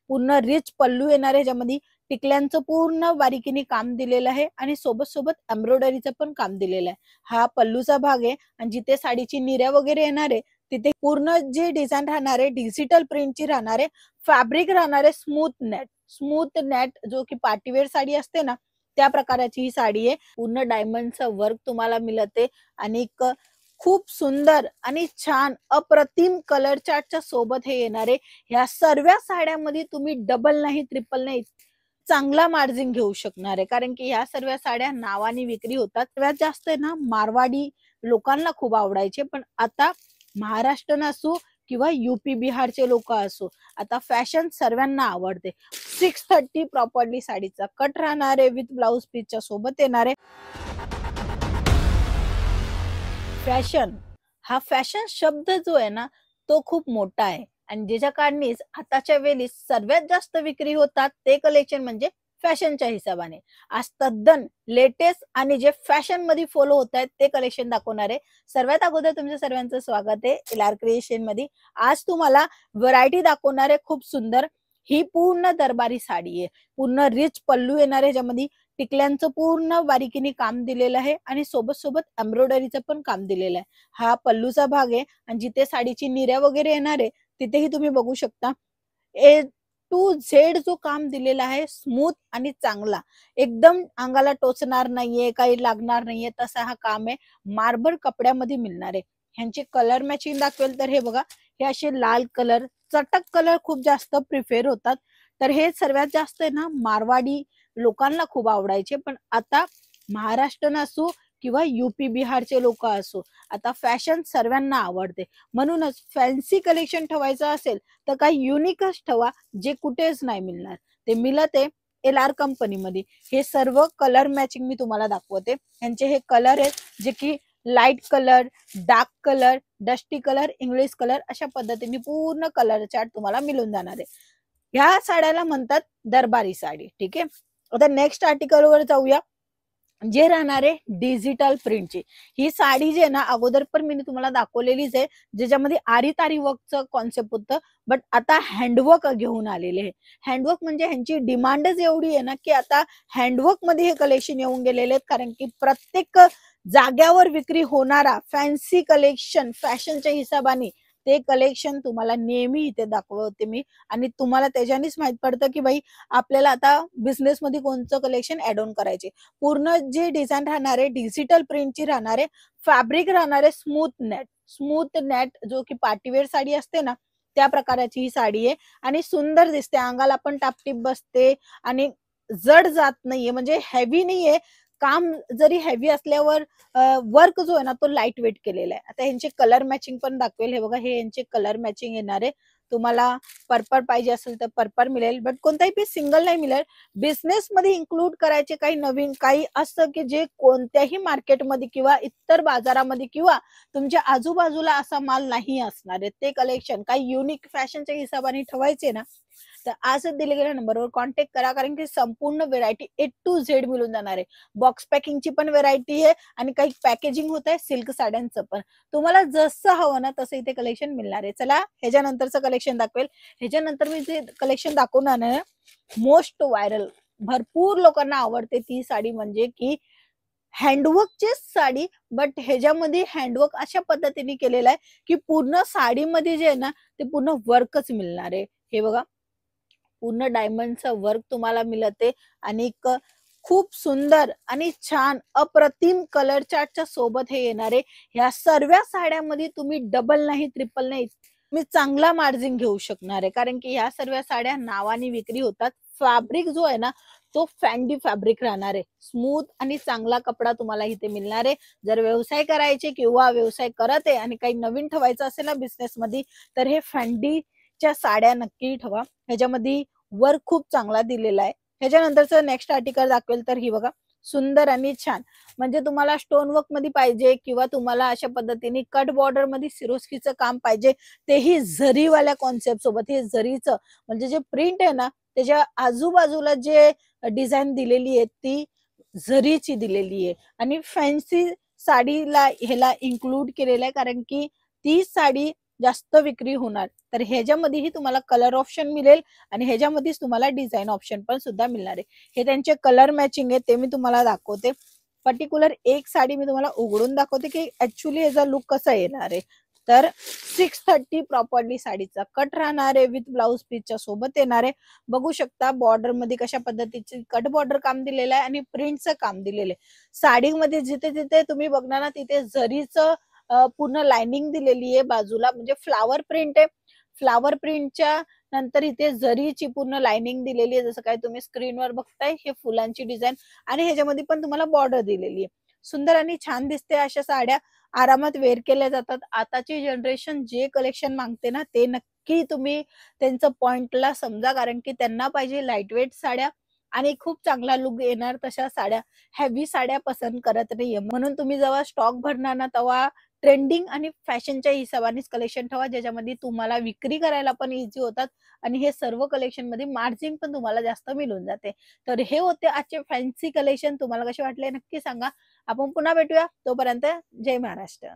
पूर्ण रिच पल्लू येणार आहे, ज्यामध्ये टिकल्यांचं पूर्ण बारीकीने काम दिलेलं आहे आणि सोबत सोबत एम्ब्रॉयडरीचं पण काम दिलेलं आहे. हा पल्लूचा भाग आहे आणि जिथे साडीची निर्या वगैरे येणार आहे तिथे पूर्ण जे डिझाईन राहणार आहे डिजिटल प्रिंटची राहणार आहे. फॅब्रिक राहणार आहे स्मूथ नेट जो की पार्टीवेअर साडी असते ना त्या प्रकाराची ही साडी आहे. पूर्ण डायमंडचं वर्क तुम्हाला मिळते आणि खूप सुंदर आणि छान अप्रतिम कलर चार्टच्या सोबत हे येणार आहे. ह्या सर्व साड्यांमध्ये तुम्ही डबल नाही ट्रिपल नाही चांगला मार्जिन घेऊ शकणार आहे, कारण की ह्या सर्व साड्या नावाने विक्री होतात. सर्वात जास्त आहे ना मारवाडी लोकांना खूप आवडायचे, पण आता महाराष्ट्र असो किंवा युपी बिहारचे लोक असो, आता फॅशन सर्वांना आवडते. 630 प्रॉपरली साडीचा कट राहणार आहे विथ ब्लाउज पीसच्या सोबत येणार आहे. फॅशन शब्द जो आहे ना तो खूप मोठा आहे आणि ज्याच्या कारणीच आताच्या वेळी सर्वात जास्त विक्री होतात ते कलेक्शन म्हणजे फॅशनच्या हिशोबाने. आज तद्दन लेटेस्ट आणि जे फॅशन मध्ये फॉलो होत आहेत ते कलेक्शन दाखवणार आहे. सर्वात अगोदर तुमच्या सर्वांचं स्वागत आहे एलआर क्रिएशन मध्ये. आज तुम्हाला व्हरायटी दाखवणार आहे खूप सुंदर. ही पूर्ण दरबारी साडी आहे, पूर्ण रिच पल्लू येणार आहे, ज्यामध्ये टिकल्यांचं पूर्ण बारीकीने काम दिलेलं आहे आणि सोबत सोबत एम्ब्रॉयडरीचं पण काम दिलेलं आहे. हा पल्लूचा भाग आहे आणि जिथे साडीची निर्या वगैरे येणार आहे तिथेही तुम्ही बघू शकता ए टू झेड जो काम दिलेला आहे स्मूथ आणि चांगला, एकदम अंगाला टोचणार नाहीये, काही लागणार नाहीये तसा हा काम आहे. मार्बल कपड्यामध्ये मिळणार आहे. ह्यांची कलर मॅचिंग दाखवेल तर हे बघा, हे असे लाल कलर चटक कलर खूप जास्त प्रिफेर होतात. तर हे सर्वात जास्त आहे ना मारवाडी लोकांना खूप आवडायचे, पण आता महाराष्ट्र असो किंवा युपी बिहारचे लोक असो, आता फॅशन सर्वांना आवडते. म्हणूनच फॅन्सी कलेक्शन ठेवायचं असेल तर काही युनिकच ठेवा जे कुठेच नाही मिळणार. ते मिळत आहे एलआर कंपनीमध्ये. हे सर्व कलर मॅचिंग मी तुम्हाला दाखवते. यांचे हे कलर आहेत जे की light colour, dark colour, dusty colour, English colour अशा पद्धतीने पूर्ण कलर चार्ट तुम्हाला मिळून जाणार आहे. ह्या साड्याला म्हणतात दरबारी साडी. ठीक आहे, आता नेक्स्ट आर्टिकल वर जाऊया जे राहणार आहे डिजिटल प्रिंटची. ही साडी जी आहे ना अगोदर पण मी तुम्हाला दाखवलेलीच आहे, ज्याच्यामध्ये आरी तारी वर्कचं कॉन्सेप्ट होतं, बट आता हँडवर्क घेऊन आलेले आहे. हँडवर्क म्हणजे ह्यांची डिमांडच एवढी आहे ना की आता हँडवर्क मध्ये हे कलेक्शन येऊन गेलेले आहेत, कारण की प्रत्येक जाग्यावर विक्री होणारा फॅन्सी कलेक्शन फॅशनच्या हिशोबाने ते कलेक्शन तुम्हाला नेहमी इथे दाखवते मी. आणि तुम्हाला त्याच्यानेच माहित पडतं की भाई आपल्याला आता बिझनेस मध्ये कोणतं कलेक्शन ऍड ऑन करायचे. पूर्ण जे डिझाईन राहणार आहे डिजिटल प्रिंटची राहणार आहे. फॅब्रिक राहणार आहे स्मूथ नेट जो की पार्टीवेअर साडी असते ना त्या प्रकाराची ही साडी आहे आणि सुंदर दिसते, अंगाला पण टापटीप बसते आणि जड जात नाहीये, म्हणजे हेवी नाहीये. काम जरी हेवी असल्यावर वर्क जो आहे ना तो लाईट वेट केलेला आहे. आता यांचे कलर मॅचिंग पण दाखवेल. हे बघा, हे यांचे कलर मॅचिंग येणार आहे. तुम्हाला पर्पल पाहिजे असेल तर पर्पल मिळेल, बट कोणताही पीस सिंगल नाही मिळेल. बिझनेस मध्ये इन्क्लूड करायचे काही नवीन काही असतं की जे कोणत्याही मार्केटमध्ये किंवा इतर बाजारामध्ये किंवा तुमच्या आजूबाजूला असा माल नाही असणार आहे, ते कलेक्शन काही युनिक फॅशनच्या हिशोबाने ठेवायचे ना तर आज दिले गेल्या नंबरवर कॉन्टॅक्ट करा, कारण की संपूर्ण व्हेरायटी ए टू झेड मिळून जाणार आहे. बॉक्स पॅकिंगची पण व्हेरायटी आहे आणि काही पॅकेजिंग होत आहे सिल्क साड्यांचं पण. तुम्हाला जसं हवं ना तसं इथे कलेक्शन मिळणार आहे. चला ह्याच्यानंतरचं कलेक्शन दाखवेल. ह्याच्यानंतर मी जे कलेक्शन दाखवणार आहे मोस्ट व्हायरल, भरपूर लोकांना आवडते ती साडी म्हणजे की हँडवर्कची साडी, बट ह्याच्यामध्ये हँडवर्क अशा पद्धतीने केलेलं आहे की पूर्ण साडीमध्ये जे आहे ना ते पूर्ण वर्कच मिळणार आहे. हे बघा, पूर्ण डायमंडचं वर्क तुम्हाला मिळते आणि खूप सुंदर आणि छान अप्रतिम कलर चार्टच्या सोबत हे येणार आहे. ह्या सर्व साड्यांमध्ये तुम्ही डबल नाही ट्रिपल नाही तुम्ही चांगला मार्जिन घेऊ शकणार आहे, कारण की ह्या सर्व साड्या नावाने विक्री होतात. फॅब्रिक जो आहे ना तो फॅन्डी फॅब्रिक राहणार आहे. स्मूथ आणि चांगला कपडा तुम्हाला इथे मिळणार आहे. जर व्यवसाय करायचे किंवा व्यवसाय करत आहे आणि काही नवीन ठेवायचं असेल ना बिझनेस मध्ये तर हे फॅन्डीच्या साड्या नक्की ठेवा. ह्याच्यामध्ये वर्क खूप चांगला दिलेला आहे. ह्याच्यानंतरचं नेक्स्ट आर्टिकल दाखवेल तर ही बघा, सुंदर आणि छान, म्हणजे तुम्हाला स्टोन वर्क मध्ये पाहिजे किंवा तुम्हाला अशा पद्धतीने कट बॉर्डर मध्ये सिरोस्कीचं काम पाहिजे, तेही झरीवाल्या कॉन्सेप्ट सोबत. हे झरीचं म्हणजे जे प्रिंट आहे ना त्याच्या आजूबाजूला जे डिझाईन दिलेली आहे ती झरीची दिलेली आहे आणि फॅन्सी साडीला ह्याला इन्क्लूड केलेलं आहे, कारण की ती साडी जास्त विक्री होणार. तर ह्याच्यामध्येही तुम्हाला कलर ऑप्शन मिळेल आणि ह्याच्यामध्येच तुम्हाला डिझाईन ऑप्शन पण सुद्धा मिळणार आहे. हे त्यांचे कलर मॅचिंग आहे, ते मी तुम्हाला दाखवते. पर्टिक्युलर एक साडी मी तुम्हाला उघडून दाखवते की ऍक्च्युली याचा लुक कसा येणार आहे. तर 630 प्रॉपरली साडीचा कट राहणार आहे, विथ ब्लाउज पीसच्या सोबत येणार आहे. बघू शकता बॉर्डर मध्ये कशा पद्धतीचे कट बॉर्डर काम दिलेलं आहे आणि प्रिंटचं काम दिलेलं आहे. साडीमध्ये जिथे जिथे तुम्ही बघणार ना तिथे जरीचं पूर्ण लाइनिंग दिलेली आहे बाजूला, म्हणजे फ्लावर प्रिंट आहे. फ्लावर प्रिंटच्या नंतर इथे जरीची पूर्ण लाइनिंग दिलेली आहे, जसं काय तुम्ही स्क्रीनवर बघताय. हे फुलांची डिझाईन आणि ह्याच्यामध्ये पण तुम्हाला बॉर्डर दिलेली आहे. सुंदर आणि छान दिसते. अशा साड्या आरामात वेअर केल्या जातात. आताची जनरेशन जे कलेक्शन मागते ना ते नक्की तुम्ही त्यांचं पॉइंटला समजा, कारण की त्यांना पाहिजे लाईट वेट साड्या आणि खूप चांगला लुक येणार तशा साड्या. हेवी साड्या पसंत करत नाहीये, म्हणून तुम्ही जेव्हा स्टॉक भरणार ना तेव्हा ट्रेंडिंग आणि फॅशनच्या हिशोबानेच कलेक्शन ठेवा, ज्याच्यामध्ये तुम्हाला विक्री करायला पण इझी होतात आणि हे सर्व कलेक्शन मध्ये मार्जिन पण तुम्हाला जास्त मिळून जाते. तर हे होते आजचे फॅन्सी कलेक्शन. तुम्हाला कसे वाटले नक्की सांगा. आपण पुन्हा भेटूया. तोपर्यंत जय महाराष्ट्र.